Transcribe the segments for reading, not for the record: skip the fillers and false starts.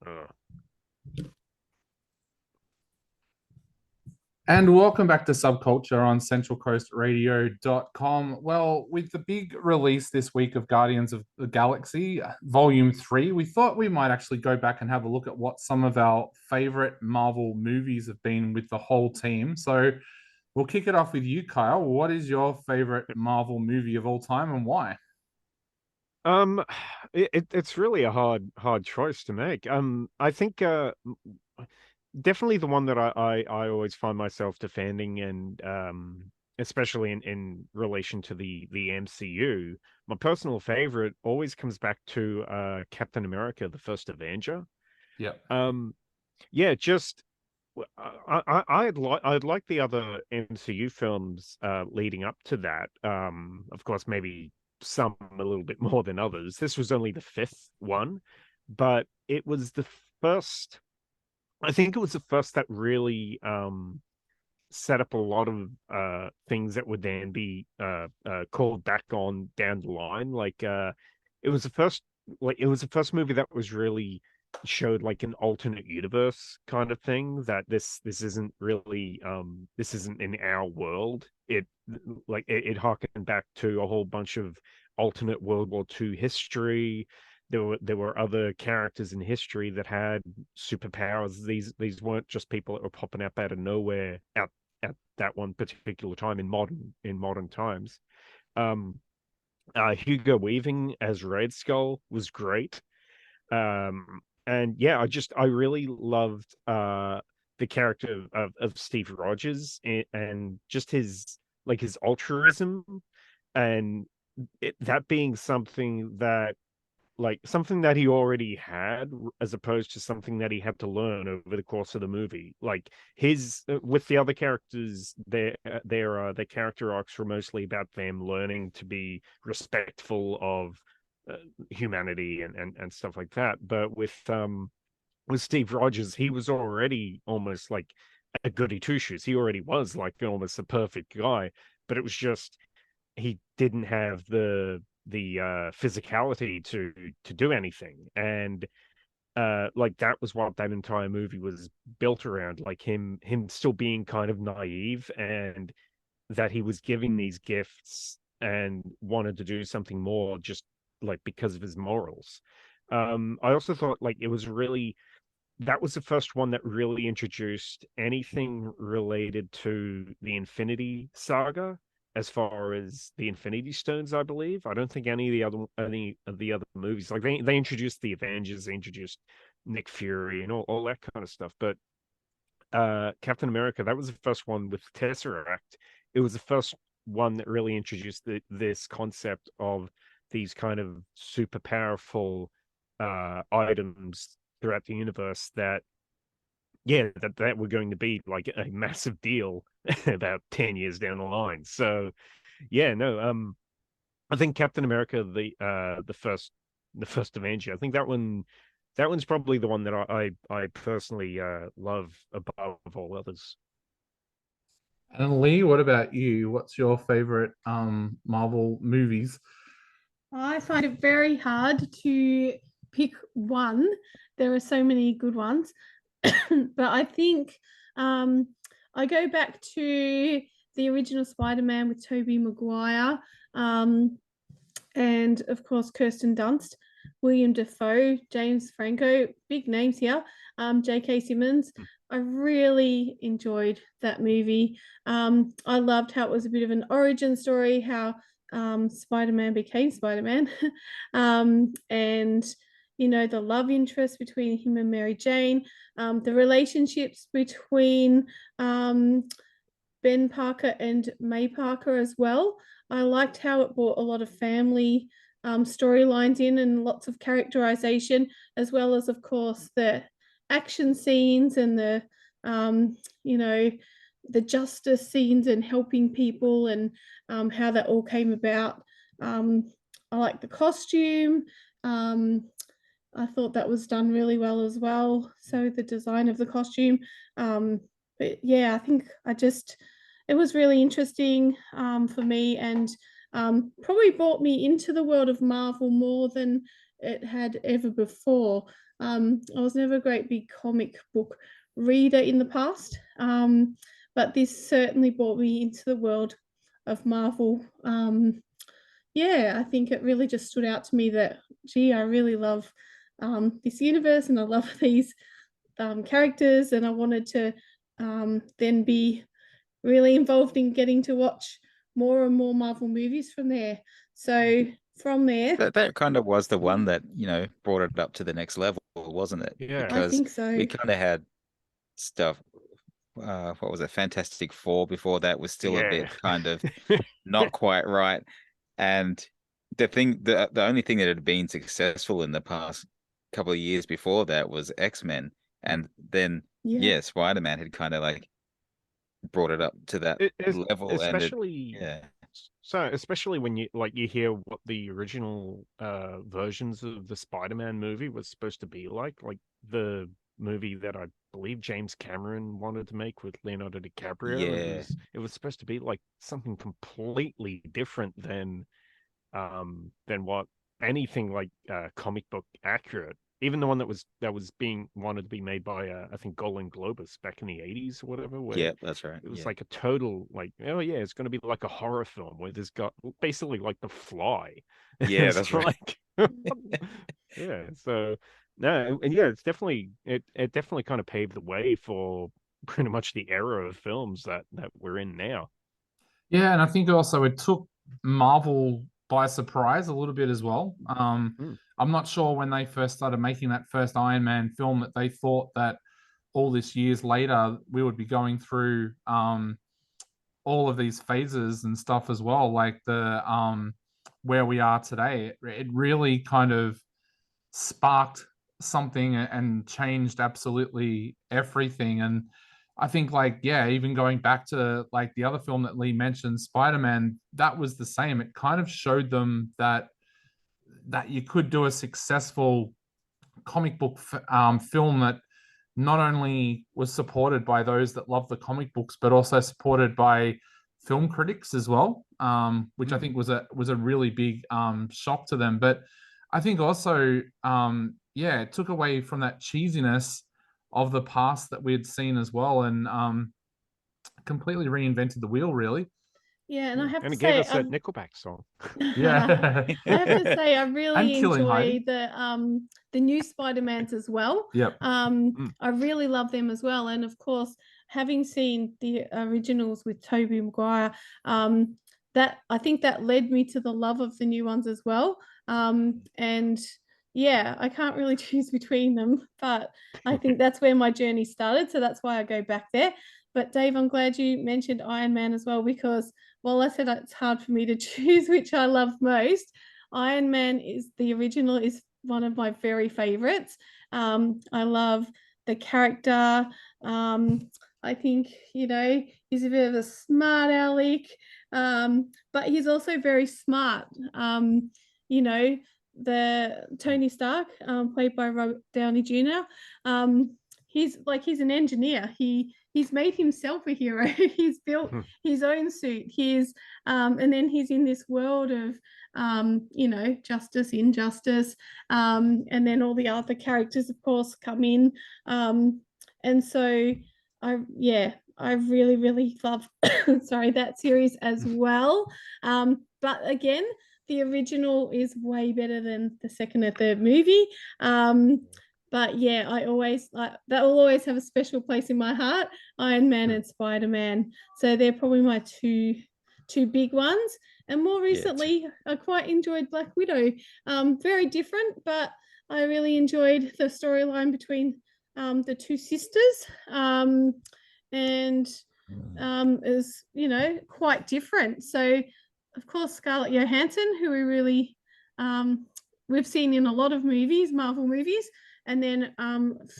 Uh, And welcome back to Subculture on centralcoastradio.com. Well, with the big release this week of Guardians of the Galaxy Volume 3, we thought we might actually go back and have a look at what some of our favorite Marvel movies have been with the whole team. So we'll kick it off with you, Kyle. What is your favorite Marvel movie of all time and why? um, it's really a hard choice to make. I think definitely the one that I always find myself defending, and especially in relation to the MCU, my personal favorite always comes back to Captain America, the First Avenger. Yep. Um, yeah, just I'd like the other MCU films leading up to that. Of course, maybe some a little bit more than others. This was only the fifth one, but it was the first. I think it was the first that really set up a lot of things that would then be called back on down the line. It was the first it was the first movie that was really showed like an alternate universe kind of thing, that this isn't really this isn't in our world. It harkened back to a whole bunch of alternate World War II history. There were other characters in history that had superpowers. These weren't just people that were popping up out of nowhere at that one particular time in modern times. Um, Hugo Weaving as Red Skull was great. And yeah, I really loved the character of Steve Rogers, and just his altruism, and that being something that he already had, as opposed to something that he had to learn over the course of the movie. Like his with the other characters, their character arcs were mostly about them learning to be respectful of humanity and stuff like that. But with Steve Rogers, he was already almost like a goody two shoes. He already was like almost a perfect guy, but it was just he didn't have the physicality to do anything. And like that was what that entire movie was built around, like him still being kind of naive, and that he was giving these gifts and wanted to do something more, just like because of his morals. I also thought like it was really that was the first one that really introduced anything related to the Infinity Saga, as far as the Infinity Stones, I believe. I don't think any of the other movies, like they introduced the Avengers, they introduced Nick Fury and all that kind of stuff. But Captain America, that was the first one with Tesseract. It was the first one that really introduced this concept of these kind of super powerful items throughout the universe, that yeah, that were going to be like a massive deal about 10 years down the line. So yeah, no, I think Captain America, the first Avenger, I think that one's probably the one that I personally love above all others. And Lee, what about you? What's your favorite Marvel movies? I find it very hard to pick one. There are so many good ones. But I think um, I go back to the original Spider-Man with Tobey Maguire, um, and of course Kirsten Dunst, William Defoe, James Franco, big names here. J.K. Simmons. I really enjoyed that movie. I loved how it was a bit of an origin story, how Spider-Man became Spider-Man, and the love interest between him and Mary Jane, the relationships between Ben Parker and May Parker as well. I liked how it brought a lot of family storylines in and lots of characterization, as well as, of course, the action scenes and um, you know, the justice scenes and helping people, and how that all came about. I like the costume. Um, I thought that was done really well as well. So the design of the costume. But yeah, I think it was really interesting for me, and probably brought me into the world of Marvel more than it had ever before. I was never a great big comic book reader in the past, but this certainly brought me into the world of Marvel. Yeah, I think it really just stood out to me that, gee, I really love this universe and I love these characters, and I wanted to then be really involved in getting to watch more and more Marvel movies from there. So from there, That kind of was the one that, brought it up to the next level, wasn't it? Yeah. I Because think so. we kind of had stuff, what was it? Fantastic Four before that was still a Yeah. bit kind of not quite right. And the only thing that had been successful in the past couple of years before that was X-Men. And then, Yeah. Spider-Man had kind of like brought it up to that level. Especially, yeah. So especially when you hear what the original versions of the Spider-Man movie was supposed to be like the movie that I believe James Cameron wanted to make with Leonardo DiCaprio. Yeah. It was supposed to be like something completely different than what anything like comic book accurate. Even the one that was being wanted to be made by I think Golan Globus back in the 80s or whatever. Where Yeah, that's right. it was like a total like, oh yeah, it's going to be like a horror film where there's got basically like The Fly. Yeah, It's that's right. like, yeah. So no, and yeah, it definitely kind of paved the way for pretty much the era of films that we're in now. Yeah, and I think also it took Marvel by surprise a little bit as well. I'm not sure when they first started making that first Iron Man film that they thought that all this years later we would be going through all of these phases and stuff as well, like the where we are today. It really kind of sparked something and changed absolutely everything. And I think like, yeah, even going back to like the other film that Lee mentioned, Spider-Man, that was the same. It kind of showed them that you could do a successful comic book film that not only was supported by those that love the comic books, but also supported by film critics as well, which I think was a really big shock to them. But I think also, yeah, it took away from that cheesiness of the past that we had seen as well, and completely reinvented the wheel, really. Yeah, and I have And to it gave say, us that Nickelback song. Yeah. I have to say, I And really Killing enjoy Heidi. the new Spider-Mans as well. Yep. I really love them as well, and of course, having seen the originals with Tobey Maguire, that I think that led me to the love of the new ones as well. And yeah, I can't really choose between them, but I think that's where my journey started, so that's why I go back there. But Dave, I'm glad you mentioned Iron Man as well, because while I said it's hard for me to choose which I love most, Iron Man is the original is one of my very favorites. I love the character. I think, he's a bit of a smart aleck, but he's also very smart. The Tony Stark, played by Robert Downey Jr., he's an engineer. He's made himself a hero. He's built his own suit. And then he's in this world of justice, injustice, and then all the other characters, of course, come in. And so I really, really love that series as well. But again, the original is way better than the second or third movie. But yeah, I always that will always have a special place in my heart, Iron Man and Spider-Man. So they're probably my two big ones. And more recently, I quite enjoyed Black Widow. Very different, but I really enjoyed the storyline between the two sisters. And is quite different. So of course, Scarlett Johansson, who we really we've seen in a lot of movies, Marvel movies, and then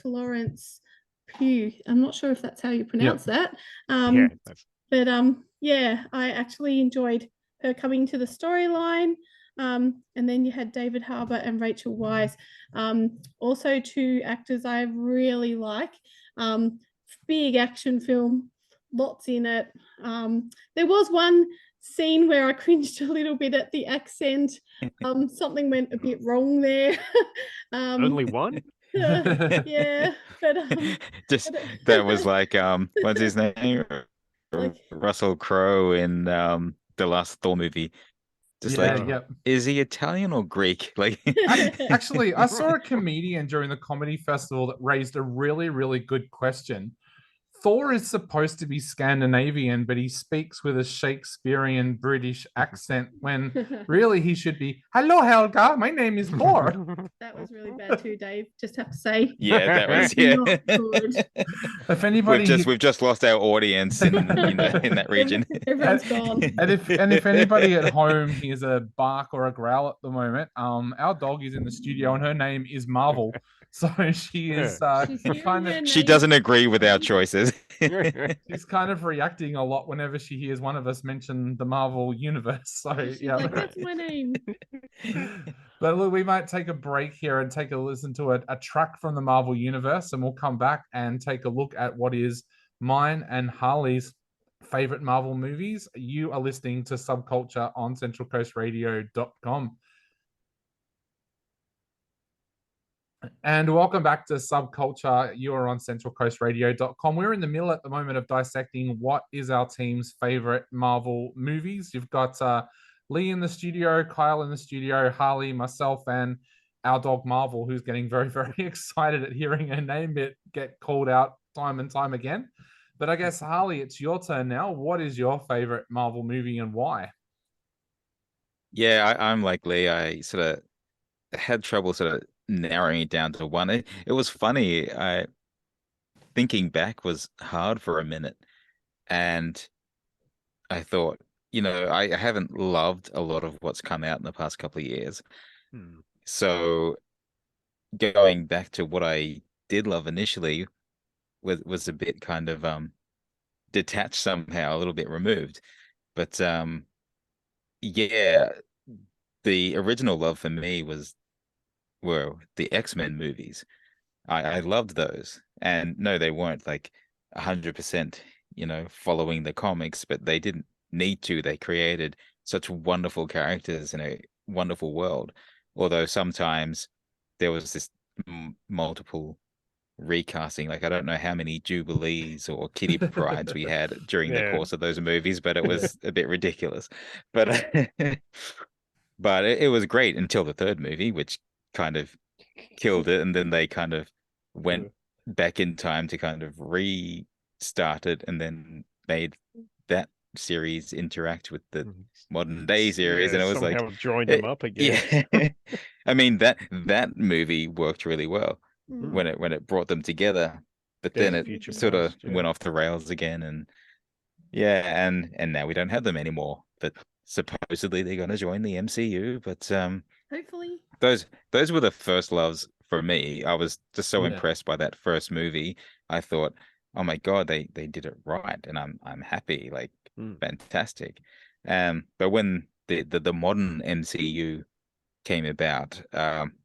Florence Pugh. I'm not sure if that's how you pronounce that. But I actually enjoyed her coming to the storyline. And then you had David Harbour and Rachel Weisz, also two actors I really like. Big action film, lots in it. There was one scene where I cringed a little bit at the accent. Something went a bit wrong there. Only one? Yeah, but Just that was like what's his name? like Russell Crowe in the last Thor movie. Just Yeah, like, yep. is he Italian or Greek? Like, Actually, I saw a comedian during the comedy festival that raised a really, really good question. Thor is supposed to be Scandinavian, but he speaks with a Shakespearean British accent when really he should be, hello, Helga, my name is Thor. that was really bad too, Dave. Just have to say. yeah, that was Not good. If anybody we've just lost our audience in in that region. Everyone's gone. And if anybody at home hears a bark or a growl at the moment, our dog is in the studio and her name is Marvel. So she is She's hearing kind her of name. She doesn't agree with our choices. she's kind of reacting a lot whenever she hears one of us mention the Marvel universe. So She's yeah. like, that's my name. But look, we might take a break here and take a listen to a track from the Marvel universe, and we'll come back and take a look at what is mine and Harley's favorite Marvel movies. You are listening to Subculture on centralcoastradio.com. And welcome back to Subculture. You are on centralcoastradio.com. We're in the middle at the moment of dissecting what is our team's favorite Marvel movies. You've got Lee in the studio, Kyle in the studio, Harley, myself, and our dog Marvel, who's getting very, very excited at hearing her name get called out time and time again. But I guess, Harley, it's your turn now. What is your favorite Marvel movie and why? Yeah, I'm like Lee. I sort of had trouble sort of narrowing it down to one. It was funny. Thinking back was hard for a minute, and I thought, I haven't loved a lot of what's come out in the past couple of years. So going back to what I did love initially was a bit kind of detached somehow, a little bit removed. But yeah, the original love for me were the X-Men movies. I loved those. And no, they weren't like 100%, following the comics, but they didn't need to. They created such wonderful characters in a wonderful world. Although sometimes there was this multiple recasting. Like, I don't know how many Jubilees or Kitty Prydes we had during the course of those movies, but it was a bit ridiculous. But but it was great until the third movie, which kind of killed it, and then they kind of went back in time to kind of restart it, and then made that series interact with the modern day series, and it was like joined them up again. Yeah. I mean that movie worked really well when it brought them together, but then it sort of went off the rails again, and and now we don't have them anymore. But supposedly they're going to join the MCU, but hopefully those were the first loves for me. I was just so impressed by that first movie. I thought, oh my God, they did it right, and I'm happy, like fantastic. But when the modern MCU came about,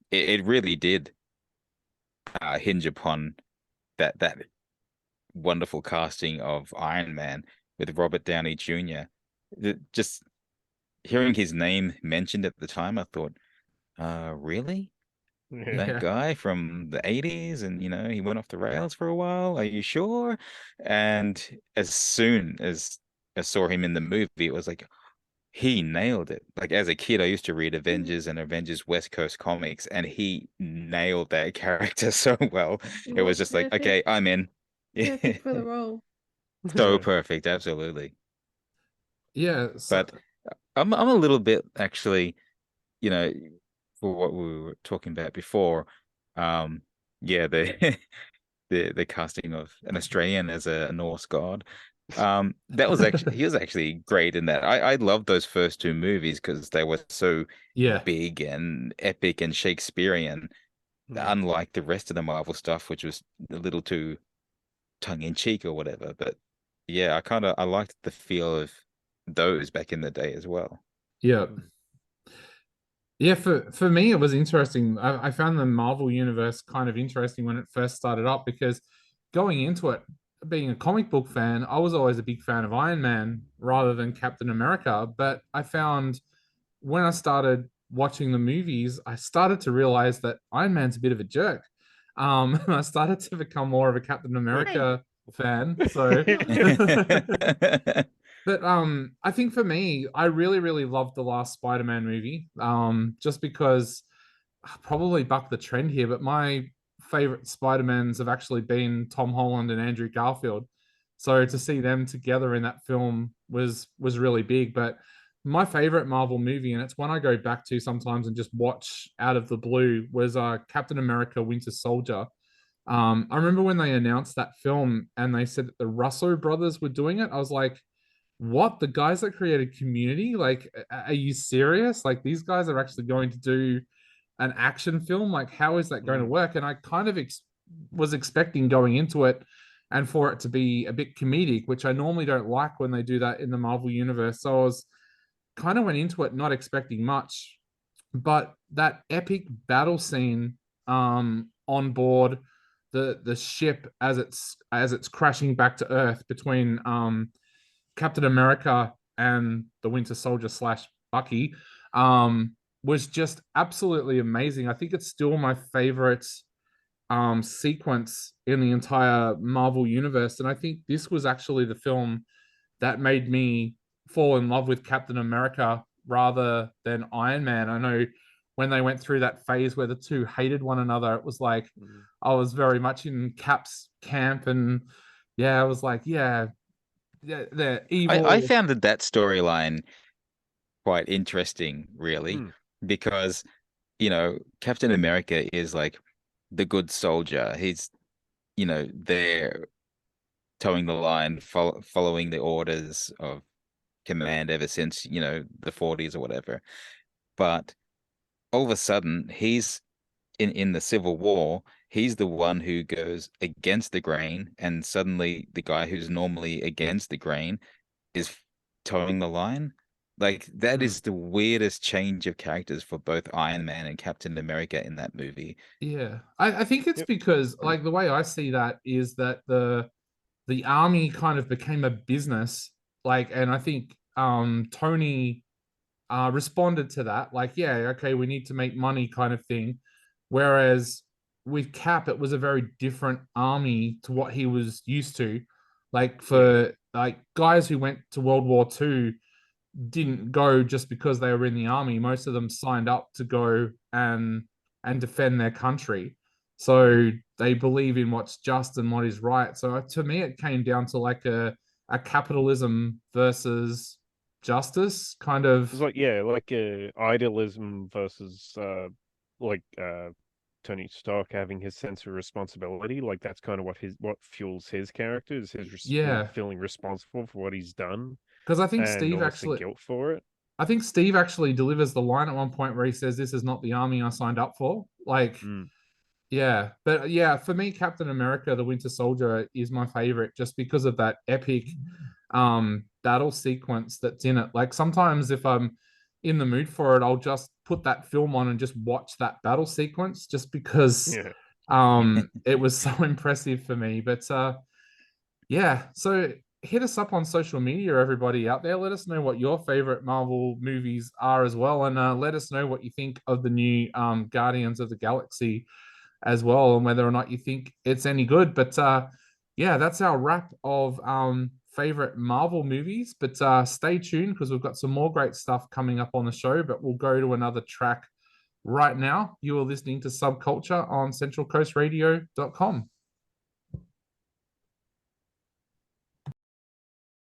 it really did hinge upon that wonderful casting of Iron Man with Robert Downey Jr. Just hearing his name mentioned at the time, I thought, really? That guy from the 80s, and he went off the rails for a while. Are you sure? And as soon as I saw him in the movie, it was like he nailed it. Like, as a kid, I used to read Avengers and Avengers West Coast comics, and he nailed that character so well. It was just like, okay, I'm in. Perfect for the role. So perfect, absolutely. Yeah, but I'm a little bit actually, for what we were talking about before. The the casting of an Australian as a Norse god. That was actually he was actually great in that. I loved those first two movies because they were so big and epic and Shakespearean, unlike the rest of the Marvel stuff, which was a little too tongue-in-cheek or whatever. But yeah, I liked the feel of those back in the day as well. Yeah, for me, it was interesting. I found the Marvel universe kind of interesting when it first started up, because going into it, being a comic book fan, I was always a big fan of Iron Man rather than Captain America. But I found when I started watching the movies, I started to realize that Iron Man's a bit of a jerk. I started to become more of a Captain America fan. So, but I think for me, I really, really loved the last Spider-Man movie. Just because probably buck the trend here, but my favorite Spider-Mans have actually been Tom Holland and Andrew Garfield. So to see them together in that film was really big. But my favorite Marvel movie, and it's one I go back to sometimes and just watch out of the blue, was Captain America: Winter Soldier. I remember when they announced that film and they said that the Russo brothers were doing it. I was like, what? The guys that created Community? Like, are you serious? Like, these guys are actually going to do an action film? Like, how is that going to work? And I kind of was expecting going into it and for it to be a bit comedic, which I normally don't like when they do that in the Marvel universe. So I was kind of went into it not expecting much, but that epic battle scene on board the ship as it's crashing back to Earth between Captain America and the Winter Soldier slash Bucky was just absolutely amazing. I think it's still my favorite sequence in the entire Marvel universe, and I think this was actually the film that made me fall in love with Captain America rather than Iron Man. I know when they went through that phase where the two hated one another, it was like I was very much in Cap's camp, and yeah, I was like, yeah, they're evil. I found that storyline quite interesting, really, because Captain America is like the good soldier. He's there towing the line, following the orders of command ever since the 40s or whatever. But all of a sudden, he's in the Civil War. He's the one who goes against the grain, and suddenly the guy who's normally against the grain is towing the line. Like, that is the weirdest change of characters for both Iron Man and Captain America in that movie. Yeah, I think it's because, like, the way I see that is that the army kind of became a business, like, and I think Tony responded to that, like, yeah, okay, we need to make money kind of thing. Whereas with Cap, it was a very different army to what he was used to. Like, for like guys who went to World War II didn't go just because they were in the army. Most of them signed up to go and defend their country. So they believe in what's just and what is right. So to me, it came down to like a capitalism versus justice kind of. It's like, yeah, like idealism versus Tony Stark having his sense of responsibility. Like, that's kind of what fuels his character, is his feeling responsible for what he's done. Because I think Steve actually guilt for it. I think Steve actually delivers the line at one point where he says, "This is not the army I signed up for." Like, yeah, but yeah, for me, Captain America: The Winter Soldier is my favorite just because of that epic battle sequence that's in it. Like, sometimes if I'm in the mood for it, I'll just put that film on and just watch that battle sequence just because it was so impressive for me. But yeah, so hit us up on social media, everybody out there. Let us know what your favorite Marvel movies are as well, and let us know what you think of the new Guardians of the Galaxy as well, and whether or not you think it's any good. But yeah, that's our wrap of favorite Marvel movies. But stay tuned, because we've got some more great stuff coming up on the show, but we'll go to another track right now. You are listening to Subculture on centralcoastradio.com.